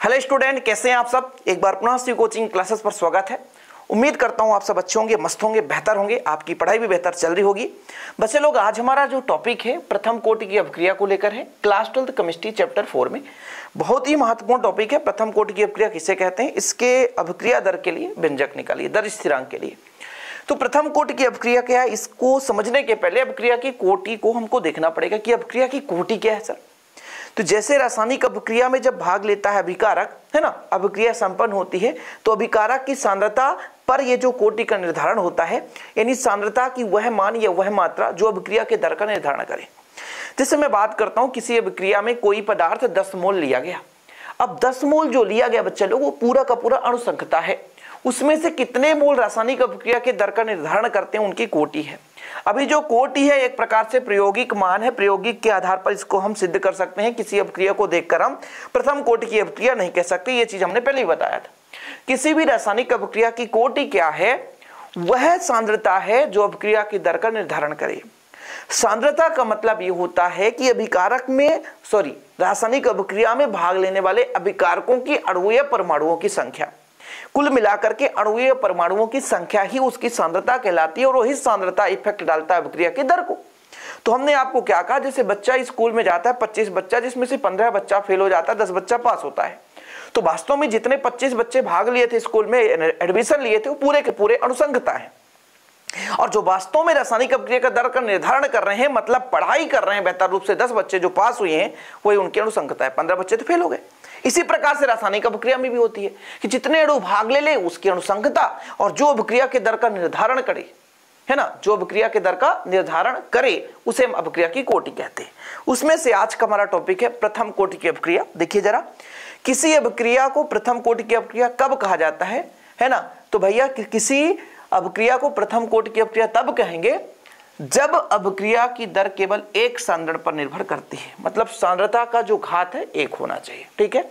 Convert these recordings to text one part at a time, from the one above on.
Hello student, कैसे हैं आप सब। एक बार पुनः सी कोचिंग क्लासेस पर स्वागत है। उम्मीद करता हूं आप सब अच्छे होंगे, मस्त होंगे, बेहतर होंगे, आपकी पढ़ाई भी बेहतर चल रही होगी। बच्चे लोग, आज हमारा जो टॉपिक है प्रथम कोटि की अपक्रिया को लेकर है। क्लास 12 केमिस्ट्री चैप्टर 4 में बहुत ही महत्वपूर्ण टॉपिक है। प्रथम कोटि की अपक्रिया किसे कहते हैं, इसके अपक्रिया दर के लिए व्यंजक निकालिए, दर स्थिरांक के लिए। तो प्रथम कोटि की अपक्रिया क्या है, इसको समझने के पहले अपक्रिया की कोटि को हमको देखना पड़ेगा कि अपक्रिया की कोटि क्या है सर। तो जैसे रासायनिक अपक्रिया में जब भाग लेता है अभिकारक, है ना, अपक्रिया संपन्न होती है, तो अभिकारक की सांद्रता पर ये जो कोटि का निर्धारण होता है, यानी सांद्रता की वह मान या वह मात्रा जो अभिक्रिया के दर का निर्धारण करे। जैसे मैं बात करता हूं, किसी अभिक्रिया में कोई पदार्थ 10 मोल लिया गया। अब 10 मोल जो लिया गया बच्चे लोग, वो पूरा का पूरा अणुसंख्यता है। उसमें से कितने मोल रासायनिक अपक्रिया के दर का निर्धारण करते हैं, उनकी कोटि है। अभी जो कोटि है एक प्रकार से प्रायोगिक मान है, प्रायोगिक के आधार पर इसको हम सिद्ध कर सकते हैं। किसी अपक्रिया को देखकर हम प्रथम कोटि की अपक्रिया नहीं कह सकते, ये चीज हमने पहले ही बताया था। किसी भी रासायनिक अपक्रिया की कोटि क्या है, वह सांद्रता है जो अपक्रिया की दर का निर्धारण करे। सांद्रता का मतलब ये होता है कि अभिकारक में रासायनिक अपक्रिया में भाग लेने वाले अभिकारकों की अणुवीय परमाणुओं की संख्या, कुल मिलाकर के अणुवीय परमाणुओं की संख्या ही उसकी सांद्रता कहलाती है, और वही सांद्रता इफेक्ट डालता है अभिक्रिया की दर को। तो हमने आपको क्या कहा, जैसे बच्चा स्कूल में जाता है 25 बच्चा, जिसमें से 15 बच्चा फेल हो जाता है, 10 बच्चा पास होता है। तो वास्तव में जितने 25 बच्चे भाग लिए थे, स्कूल में एडमिशन लिए थे, वो पूरे के पूरे अणुसंख्यता है। और जो वास्तव में रासायनिक अपक्रिया का दर का निर्धारण कर रहे हैं, मतलब पढ़ाई कर रहे हैं बेहतर रूप से, 10 बच्चे जो पास हुए हैं वही उनकी अणुसंख्यता है, 15 बच्चे तो फेल हो गए। इसी प्रकार से रासायनिक अपक्रिया में भी होती है कि जितने अणु भाग ले उसकी अणुसंख्यता, और जो अपक्रिया के दर का निर्धारण करे, है ना, जो अपक्रिया के दर का निर्धारण करे, उसे हम अपक्रिया की कोटि कहते हैं। उसमें से आज का हमारा टॉपिक है प्रथम कोटि की अपक्रिया। देखिए जरा, किसी अपक्रिया को प्रथम कोटि की अपक्रिया कब कहा जाता है ना। तो भैया किसी अपक्रिया को प्रथम कोटि की अपक्रिया तब कहेंगे जब अपक्रिया की दर केवल एक सांद्रण पर निर्भर करती है, मतलब सांद्रता का जो घात है 1 होना चाहिए। ठीक है,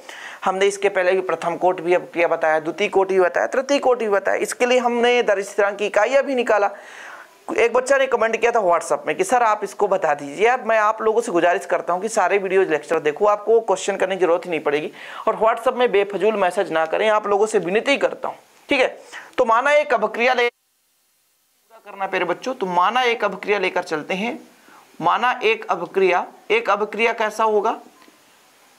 हमने इसके पहले भी प्रथम कोटि भी अपक्रिया बताया, द्वितीय कोटि भी बताया, तृतीय कोटि भी बताया। इसके लिए हमने दर स्थिरांक की इकाइयां भी निकाला। एक बच्चा ने कमेंट किया था व्हाट्सएप में कि सर आप इसको बता दीजिए। यार मैं आप लोगों से गुजारिश करता हूं कि सारे वीडियो लेक्चर देखो, आपको क्वेश्चन करने की जरूरत ही नहीं पड़ेगी, और व्हाट्सएप में बेफजूल मैसेज ना करें, आप लोगों से विनती करता हूं। ठीक है, तो माना एक अपक्रिया करना प्यारे बच्चों, तो माना एक अपक्रिया लेकर चलते हैं। माना एक अपक्रिया कैसा होगा,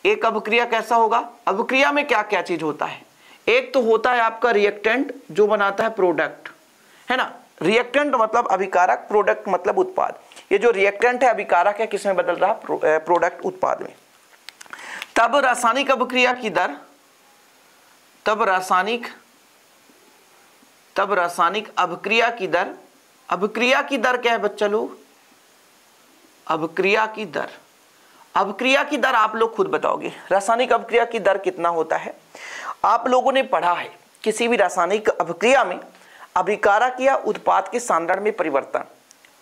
एक अपक्रिया कैसा होगा। अपक्रिया में क्या क्या चीज होता है, एक तो होता है आपका रिएक्टेंट जो बनाता है प्रोडक्ट, है ना। रिएक्टेंट मतलब अभिकारक, प्रोडक्ट मतलब उत्पाद। ये जो रिएक्टेंट है अभिकारक है, किसमें बदल रहा, प्रोडक्ट उत्पाद में। तब रासायनिक अपक्रिया की दर, तब रासायनिक अपक्रिया की दर, अपक्रिया की दर क्या है बच्चा लोग, अपक्रिया की दर आप लोग खुद बताओगे। रासायनिक अपक्रिया की दर कितना होता है, आप लोगों ने पढ़ा है किसी भी रासायनिक अपक्रिया में अभिकारक या उत्पाद के सांद्रण में परिवर्तन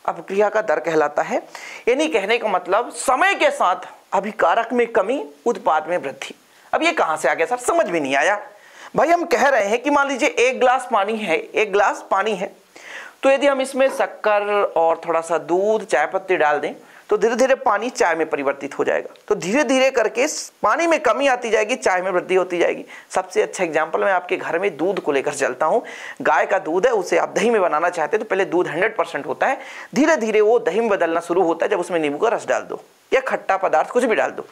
अपक्रिया का दर कहलाता है। यानी कहने का मतलब समय के साथ अभिकारक में कमी, उत्पाद में वृद्धि। अब ये कहां से आ गया सर, समझ में नहीं आया। भाई हम कह रहे हैं कि मान लीजिए एक गिलास पानी है, तो यदि हम इसमें शक्कर और थोड़ा सा दूध, चाय पत्ती डाल दें, तो धीरे धीरे पानी चाय में परिवर्तित हो जाएगा। तो धीरे धीरे करके पानी में कमी आती जाएगी, चाय में वृद्धि होती जाएगी। सबसे अच्छा एग्जांपल मैं आपके घर में दूध को लेकर चलता हूं। गाय का दूध है, उसे आप दही में बनाना चाहते हैं तो पहले दूध 100% होता है, धीरे धीरे वो दही में बदलना शुरू होता है जब उसमें नींबू का रस डाल दो या खट्टा पदार्थ कुछ भी डाल दो।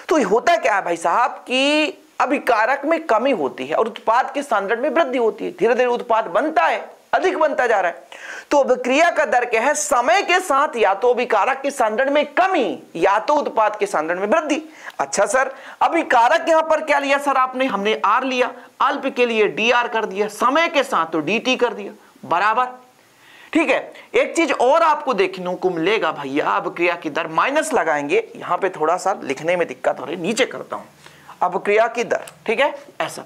तो होता क्या है भाई साहब कि अभिकारक में कमी होती है और उत्पाद के सांद्रण में वृद्धि होती है। धीरे धीरे उत्पाद बनता है, अधिक बनता जा रहा है। तो अपक्रिया का दर क्या है, समय के साथ या तो अभिकारक के सांद्रण में कमी या तो उत्पाद के सांद्रण में वृद्धि। अच्छा सर, अभिकारक यहां पर क्या लिया सर आपने, हमने आर लिया, अल्प के लिए डी आर कर दिया, समय के साथ तो डी टी कर दिया, बराबर। ठीक है, एक चीज और आपको देखने को मिलेगा भैया, अपक्रिया की दर माइनस लगाएंगे, यहां पे थोड़ा सा लिखने में दिक्कत हो रही है, नीचे करता हूं। अपक्रिया की दर, ठीक है, ऐसा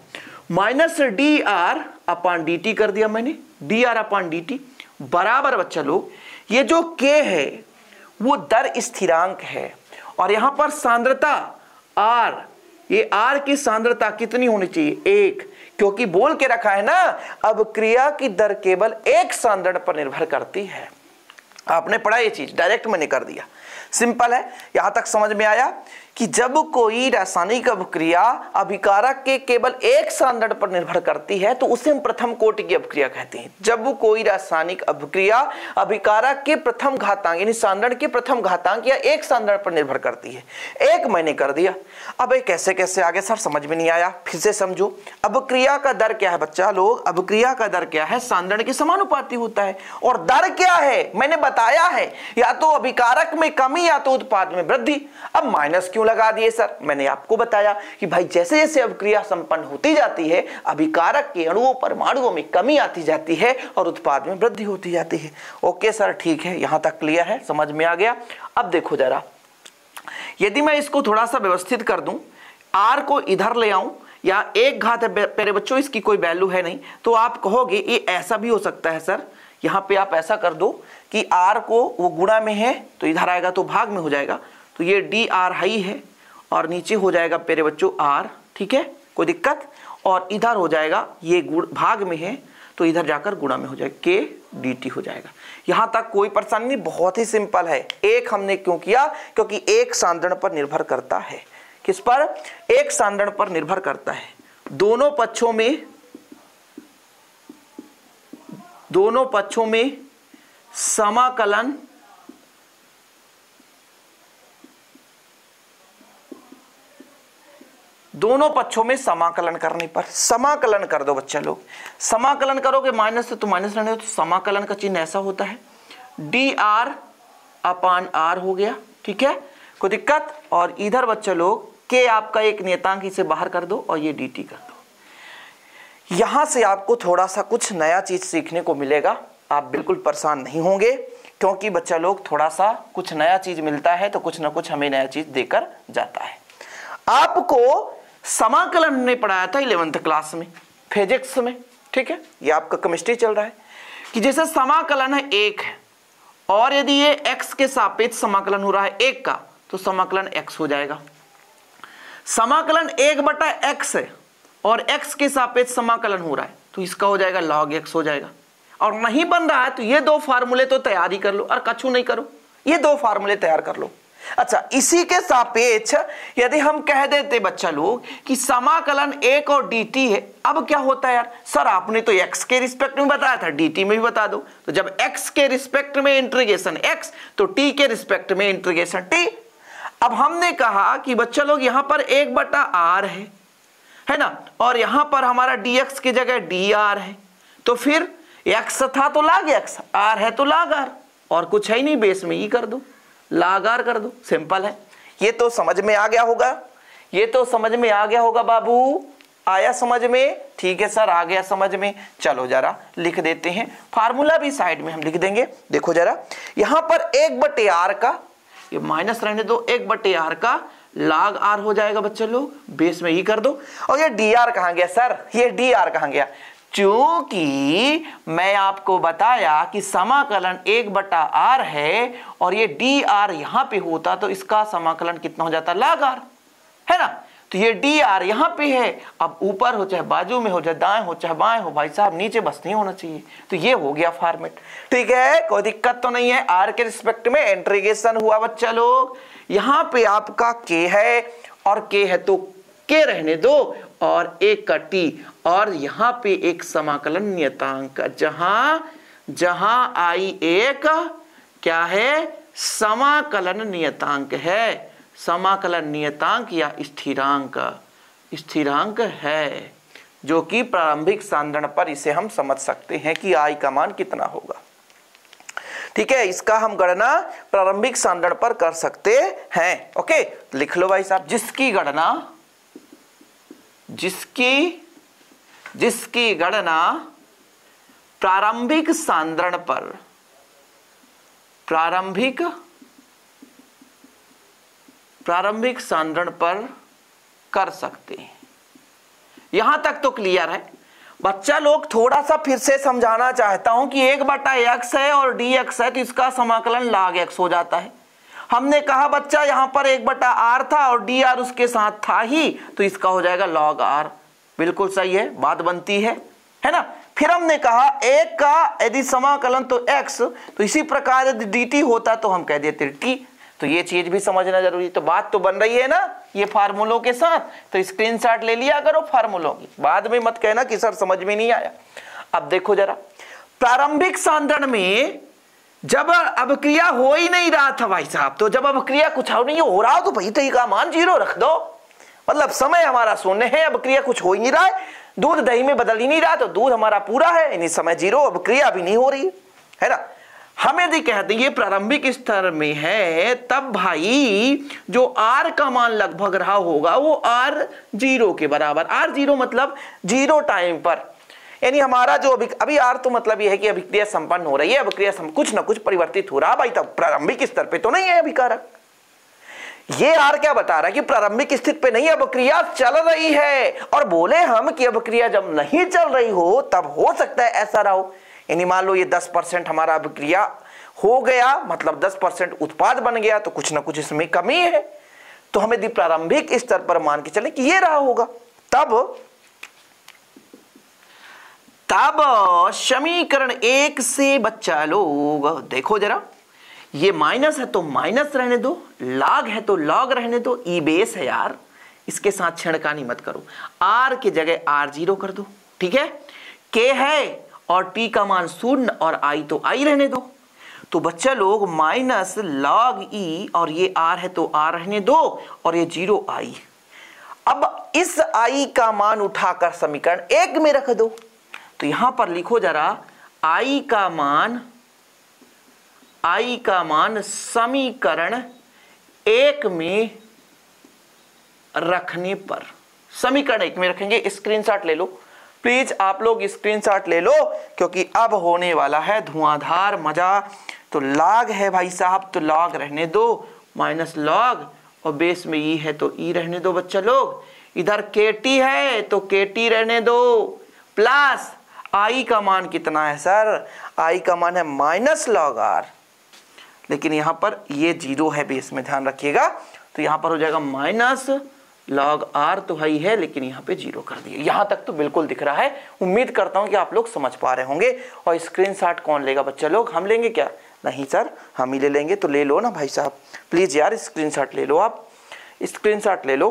minus D R upon D T कर दिया मैंने, D R upon D T बराबर बच्चा लोग, ये जो K है वो दर स्थिरांक है, और यहां पर सांद्रता R, ये R की सांद्रता कितनी होनी चाहिए, 1, क्योंकि बोल के रखा है ना अपक्रिया की दर केवल एक सांद्रण पर निर्भर करती है। आपने पढ़ा ये चीज, डायरेक्ट मैंने कर दिया, सिंपल है। यहां तक समझ में आया कि जब कोई रासायनिक अभिक्रिया अभिकारक के केवल एक सांद्रण पर निर्भर करती है तो उसे हम प्रथम कोटि की अभिक्रिया कहते हैं। जब कोई रासायनिक अभिक्रिया अभिकारक के प्रथम घातांक यानी सांद्रण के प्रथम घातांक या एक सांद्रण पर निर्भर करती है। एक मैंने कर दिया। अब ये कैसे कैसे आगे सर समझ में नहीं आया, फिर से समझो। अभिक्रिया का दर क्या है बच्चा लोग? अभिक्रिया का दर क्या है? सांद्रण के समानुपाती होता है। और दर क्या है? मैंने बताया है, या तो अभिकारक में कमी या तो उत्पाद में वृद्धि। अब माइनस क्यों लगा दिए सर? मैंने आपको बताया कि भाई जैसे जैसे अभिक्रिया संपन्न होती जाती है अभिकारक के अणुओं परमाणुओं में कमी आती जाती है और उत्पाद में वृद्धि होती जाती है। ओके सर, ठीक है, यहां तक क्लियर है, समझ में आ गया। अब देखो जरा, यदि मैं इसको थोड़ा सा व्यवस्थित कर दूं, आर को इधर ले आऊं या एक घात है प्यारे बच्चों, इसकी कोई वैल्यू है नहीं, तो आप कहोगे ये ऐसा भी हो सकता है सर। यहां पे आप ऐसा कर दो कि आर को वो गुणा में है तो इधर आएगा तो भाग में हो जाएगा, तो ये डी आर हाई है और नीचे हो जाएगा प्यारे बच्चों आर, ठीक है, कोई दिक्कत। और इधर हो जाएगा ये भाग में है तो इधर जाकर गुणा में हो जाएगा, के डी टी हो जाएगा। यहां तक कोई परेशानी नहीं, बहुत ही सिंपल है। एक हमने क्यों किया? क्योंकि एक सांद्रण पर निर्भर करता है। किस पर? एक सांद्रण पर निर्भर करता है। दोनों पक्षों में समाकलन दोनों पक्षों में समाकलन करने पर, समाकलन कर दो बच्चा लोग। समाकलन करोगे माइनस से तो माइनस रहने दो, तो समाकलन का चिन्ह ऐसा होता है, डी आर अपान आर हो गया, ठीक है, कोई दिक्कत। और इधर बच्चा लोग के आपका एक नियतांक इसे बाहर कर दो और ये डी टी कर दो। यहां से आपको थोड़ा सा कुछ नया चीज सीखने को मिलेगा, आप बिल्कुल परेशान नहीं होंगे, क्योंकि बच्चा लोग थोड़ा सा कुछ नया चीज मिलता है तो कुछ ना कुछ हमें नया चीज देकर जाता है। आपको समाकलन ने पढ़ाया था 11th क्लास में फिजिक्स में, ठीक है, ये आपका केमिस्ट्री चल रहा है, कि जैसे समाकलन है एक है और यदि ये x के सापेक्ष समाकलन हो रहा है एक का तो समाकलन x हो जाएगा। समाकलन 1/x है और x के सापेक्ष समाकलन हो रहा है तो इसका हो जाएगा log x हो जाएगा। और नहीं बन रहा है तो ये दो फार्मूले तो तैयार ही कर लो, और कछु नहीं करो, ये दो फार्मूले तैयार कर लो। अच्छा, इसी के सापेक्ष यदि हम कह देते बच्चा लोग कि समाकलन एक और dt है, अब क्या होता है यार? सर आपने तो x के रिस्पेक्ट में बताया था, dt में भी बता दो। तो जब x के रिस्पेक्ट में इंटीग्रेशन x तो t के रिस्पेक्ट में इंटीग्रेशन t। अब हमने कहा कि बच्चा लोग यहां पर 1/r है ना, और यहां पर हमारा dx की जगह dr है, तो फिर x था तो log x, r है तो log r, और कुछ है ही नहीं, बेस में ही कर दो, log r कर दो, सिंपल है। ये तो समझ में आ गया होगा, ये तो समझ में आ गया होगा बाबू, आया समझ में? ठीक है सर, आ गया समझ में। चलो जरा लिख देते हैं, फार्मूला भी साइड में हम लिख देंगे। देखो जरा, यहां पर 1/r का, ये माइनस रहने दो, 1/r का log r हो जाएगा बच्चे लोग, बेस में ही कर दो। और ये dr कहां गया सर? ये dr कहां गया? क्योंकि मैं आपको बताया कि समाकलन 1/r है और ये dr यहां पे होता तो इसका समाकलन कितना हो जाता? log r, है ना। तो ये dr यहां पे है, अब ऊपर हो चाहे बाजू में हो, चाहे दाएं हो चाहे बाएं हो, भाई साहब नीचे बस नहीं होना चाहिए। तो ये हो गया फॉर्मेट, ठीक है, कोई दिक्कत तो नहीं है। r के रिस्पेक्ट में इंटीग्रेशन हुआ बच्चा लोग, यहां पे आपका k है और k है तो k रहने दो और एक का t, और यहां पे एक समाकलन नियतांक, जहां आई एक क्या है? समाकलन नियतांक है, समाकलन नियतांक या स्थिरांक है, जो कि प्रारंभिक सांद्रण पर इसे हम समझ सकते हैं कि आई का मान कितना होगा, ठीक है। इसका हम गणना प्रारंभिक सांद्रण पर कर सकते हैं। ओके, लिख लो भाई साहब, जिसकी गणना प्रारंभिक सांद्रण पर कर सकते हैं। यहां तक तो क्लियर है बच्चा लोग। थोड़ा सा फिर से समझाना चाहता हूं कि 1/x है और dx है तो इसका समाकलन log x हो जाता है। हमने कहा बच्चा यहां पर 1/r था और dr उसके साथ था ही, तो इसका हो जाएगा log r। बिल्कुल सही है, बात बनती है ना। फिर हमने कहा एक का यदि समाकलन तो x, तो इसी प्रकार यदि dt होता तो हम कह देते t, तो तो ये चीज भी समझना जरूरी। तो बात तो बन रही है ना ये फार्मूलों के साथ, तो स्क्रीनशॉट ले लिया करो फार्मूलों की, बाद में मत कहना कि सर समझ में नहीं आया। अब देखो जरा, प्रारंभिक सांद्रण में जब अभिक्रिया हो ही नहीं रहा था भाई साहब, तो जब अभिक्रिया कुछ नहीं हो रहा तो भाई टी का मान 0 रख दो, मतलब समय हमारा शून्य है, अभिक्रिया कुछ हो ही नहीं रहा है, दूध दही में बदल ही नहीं रहा, तो दूध हमारा पूरा है, यानी समय 0, अभिक्रिया भी नहीं हो रही है ना। हम यदि कहते हैं प्रारंभिक स्तर में है, तब भाई जो R का मान लगभग रहा होगा वो R0 के बराबर, R0 मतलब 0 टाइम पर, यानी हमारा जो अभी R तो मतलब ये है कि अभिक्रिया संपन्न हो रही है, अभिक्रिया कुछ ना कुछ परिवर्तित हो रहा भाई, तब प्रारंभिक स्तर पे तो नहीं है अभिकारक। ये R क्या बता रहा है कि प्रारंभिक स्थिति पे नहीं, अभिक्रिया चल रही है, और बोले हम कि अभिक्रिया जब नहीं चल रही हो तब हो सकता है ऐसा रहा हो, यानी मान लो ये 10% हमारा अभिक्रिया हो गया, मतलब 10% उत्पाद बन गया, तो कुछ ना कुछ इसमें कमी है, तो हमें यदि प्रारंभिक स्तर पर मान के चले कि ये रहा होगा, तब समीकरण 1 से बच्चा लोग देखो जरा, ये माइनस है तो माइनस रहने दो, लॉग है तो लॉग रहने दो, ई बेस है यार, इसके साथ छेड़खानी मत करो, R की जगह R0 कर दो, ठीक है, K है और T का मान 0 और I तो I रहने दो, तो बच्चा लोग माइनस लॉग E, और ये R है तो R रहने दो, और ये 0I। अब इस I का मान उठाकर समीकरण 1 में रख दो, तो यहां पर लिखो जरा, I का मान समीकरण 1 में रखने पर, समीकरण 1 में रखेंगे, स्क्रीनशॉट ले लो प्लीज, आप लोग स्क्रीनशॉट ले लो, क्योंकि अब होने वाला है धुआंधार मजा। तो लॉग है भाई साहब, तो लॉग रहने दो, माइनस लॉग, और बेस में ई है तो ई रहने दो बच्चा लोग, इधर केटी है तो केटी रहने दो, प्लस आई का मान कितना है सर, आई का मान है माइनस लॉग आर, लेकिन यहां पर ये 0 है बेस में, ध्यान रखिएगा, तो यहां पर हो जाएगा माइनस लॉग आर, तो हाई है लेकिन यहाँ पे 0 कर दिए। यहां तक तो बिल्कुल दिख रहा है, उम्मीद करता हूं कि आप लोग समझ पा रहे होंगे। और स्क्रीनशॉट कौन लेगा बच्चा लोग, हम लेंगे क्या, नहीं सर हम ही ले लेंगे, तो ले लो ना भाई साहब, प्लीज यार स्क्रीनशॉट ले लो, आप स्क्रीनशॉट ले लो,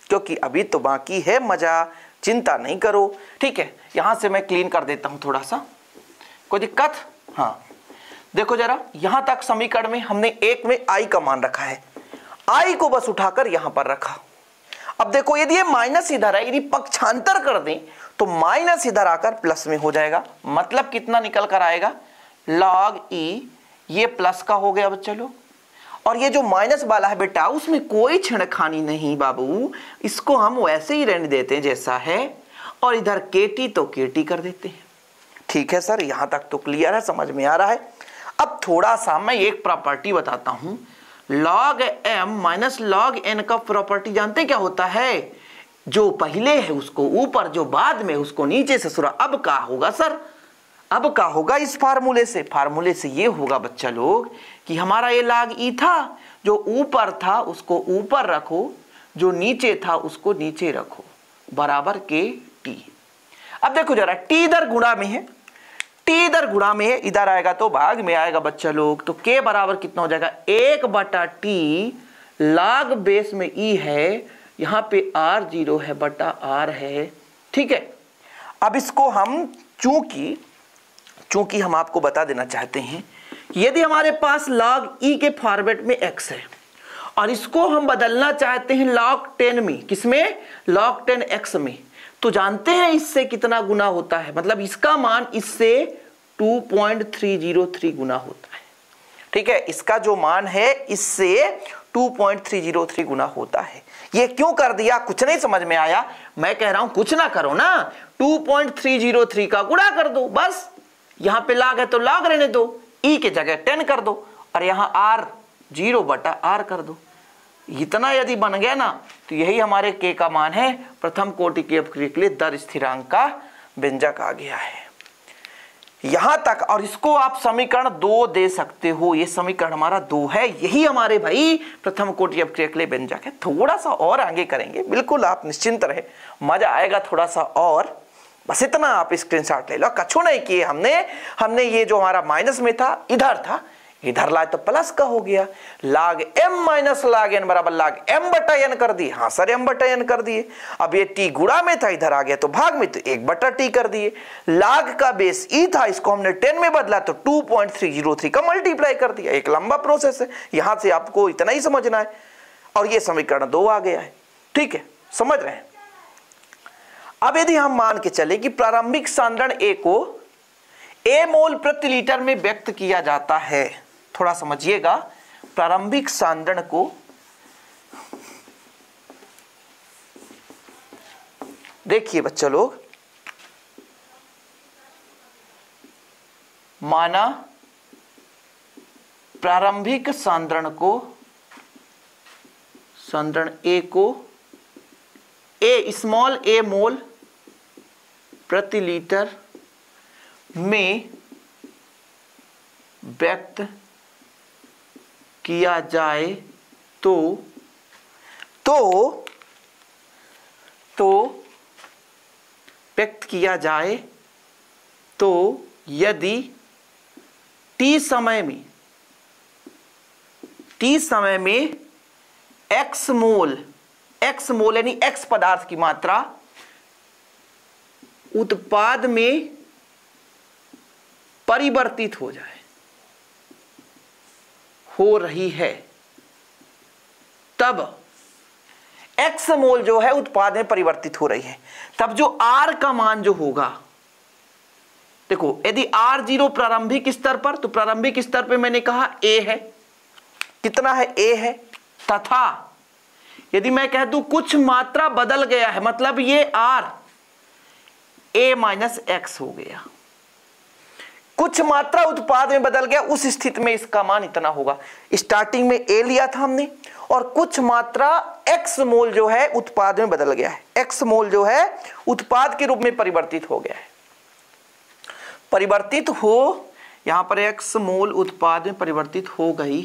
क्योंकि अभी तो बाकी है मजा, चिंता नहीं करो, ठीक है। यहां से मैं क्लीन कर देता हूं थोड़ा सा, कोई दिक्कत, हाँ देखो जरा, यहां तक समीकरण में हमने 1 में आई का मान रखा है, आई को बस उठाकर यहां पर रखा। अब देखो यदि ये माइनस इधर है, यदि पक्षांतर कर दें तो माइनस इधर आकर प्लस में हो जाएगा, मतलब कितना निकल कर आएगा, लॉग ई, ये प्लस का हो गया बच्चा लोग, और ये जो माइनस वाला है बेटा उसमें कोई छेड़खानी नहीं बाबू, इसको हम वैसे ही रहने देते हैं जैसा है, और इधर केटी तो केटी कर देते हैं, ठीक है सर, यहां तक तो क्लियर है, समझ में आ रहा है। अब थोड़ा सा मैं एक प्रॉपर्टी बताता हूं, log m minus log n का प्रॉपर्टी जानते क्या होता है, जो पहले है उसको ऊपर, जो बाद में उसको नीचे से सुरा। अब क्या होगा सर, अब क्या होगा इस फार्मूले से ये होगा बच्चा लोग कि हमारा ये log e था, जो ऊपर था उसको ऊपर रखो, जो नीचे था उसको नीचे रखो, बराबर के t। अब देखो जरा, t इधर गुणा में है, t इधर गुणा में है, इधर आएगा तो भाग में आएगा बच्चा लोग, तो k बराबर कितना हो जाएगा, 1/t, log बेस में e है, यहाँ पे r0 है बटा r है, ठीक है। अब इसको हम चूंकि हम आपको बता देना चाहते हैं, यदि हमारे पास log e के फॉर्मेट में x है और इसको हम बदलना चाहते हैं log 10 में, किसमें, log 10x में, तो जानते हैं इससे कितना गुना होता है, मतलब इसका मान इससे 2.303 गुना होता है, ठीक है, इसका जो मान है इससे 2.303 गुना होता है। ये क्यों कर दिया, कुछ नहीं समझ में आया, मैं कह रहा हूं कुछ ना करो ना, 2.303 का गुणा कर दो बस, यहां पे log है तो log रहने दो, e के जगह 10 कर दो, और यहां r 0/r कर दो, इतना यदि बन गया ना, तो यही हमारे k का मान है, प्रथम कोटि की अपक्रिया के लिए दर स्थिरांक का व्यंजक आ गया है यहां तक। और इसको आप समीकरण 2 दे सकते हो, ये समीकरण हमारा 2 है, यही हमारे भाई प्रथम कोटि अपक्रिया के लिए व्यंजक है। थोड़ा सा और आगे करेंगे, बिल्कुल आप निश्चिंत रहे, मजा आएगा थोड़ा सा और, बस इतना आप स्क्रीनशॉट ले लो, कछु नहीं किए हमने ये जो हमारा माइनस में था इधर था, इधर लाए तो प्लस का हो गया, log m minus log n बराबर log m बटा n कर दिए। हाँ सर m बटा n कर दिए। अब ये t गुणा में था, इधर आ गया तो भाग में, तो 1 बटा t कर दिए। log का बेस e था, इसको हमने 10 में बदला तो 2.303 का मल्टीप्लाई कर दिया। एक लंबा प्रोसेस है, यहां से आपको इतना ही समझना है। और ये समीकरण 2 आ गया है। ठीक है, समझ रहे हैं। अब यदि हम मान के चले कि प्रारंभिक सांद्रण A को A मोल प्रति लीटर में व्यक्त किया जाता है, थोड़ा समझिएगा। प्रारंभिक सांद्रण को देखिए बच्चा लोग, माना प्रारंभिक सांद्रण A को A स्मॉल a मोल प्रति लीटर में व्यक्त किया जाए तो व्यक्त किया जाए तो यदि t समय में x मोल यानी x पदार्थ की मात्रा उत्पाद में परिवर्तित हो रही है, तब x मोल जो है उत्पाद में परिवर्तित हो रही है, तब जो r का मान जो होगा, देखो यदि r0 प्रारंभिक स्तर पर, तो प्रारंभिक स्तर पे मैंने कहा a है, कितना है a है, तथा यदि मैं कह दूं कुछ मात्रा बदल गया है, मतलब ये r a माइनस x हो गया, कुछ मात्रा उत्पाद में बदल गया, उस स्थिति में इसका मान इतना होगा। स्टार्टिंग में a लिया था हमने और कुछ मात्रा x मोल जो है उत्पाद में बदल गया है, x मोल जो है उत्पाद के रूप में परिवर्तित हो गया है। परिवर्तित हो, यहां पर x मोल उत्पाद में परिवर्तित हो गई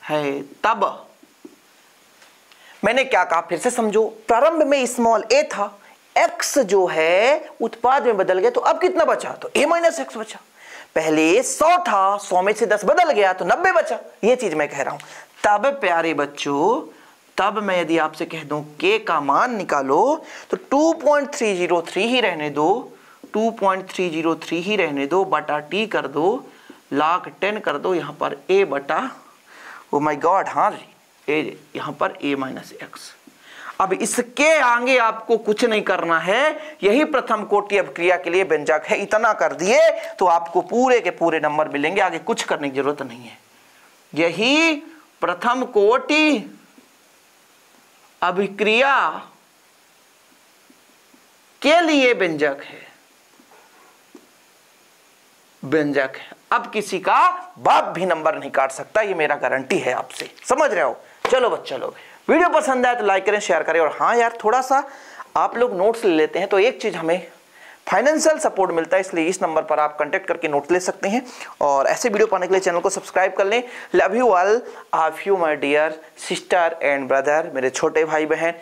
है, तब मैंने क्या कहा, फिर से समझो। प्रारंभ में स्मॉल a था, x जो है उत्पाद में बदल गया, तो अब कितना बचा, तो a माइनस x बचा। पहले 100 था, 100 में से 10 बदल गया तो 90 बचा। ये चीज मैं कह रहा हूं। तब प्यारे बच्चों, तब मैं यदि आपसे कह दूं k का मान निकालो, तो 2.303 ही रहने दो, 2.303 ही रहने दो, बटा t कर दो, log 10 कर दो, यहां पर a बटा, ओ माय गॉड, हाँ जी, a, यहां पर a माइनस x। अब इसके आगे आपको कुछ नहीं करना है, यही प्रथम कोटि अपक्रिया के लिए व्यंजक है। इतना कर दिए तो आपको पूरे के पूरे नंबर मिलेंगे, आगे कुछ करने की जरूरत नहीं है। यही प्रथम कोटि अभिक्रिया के लिए व्यंजक है। अब किसी का बाप भी नंबर नहीं काट सकता, ये मेरा गारंटी है आपसे। समझ रहे हो? चलो बच्चा लोग, वीडियो पसंद आए तो लाइक करें, शेयर करें। और हाँ यार, थोड़ा सा आप लोग नोट्स ले लेते हैं तो एक चीज हमें फाइनेंशियल सपोर्ट मिलता है, इसलिए इस नंबर पर आप कांटेक्ट करके नोट ले सकते हैं। और ऐसे वीडियो पाने के लिए चैनल को सब्सक्राइब कर लें। Love you all of you my dear sister and brother, मेरे छोटे भाई बहन।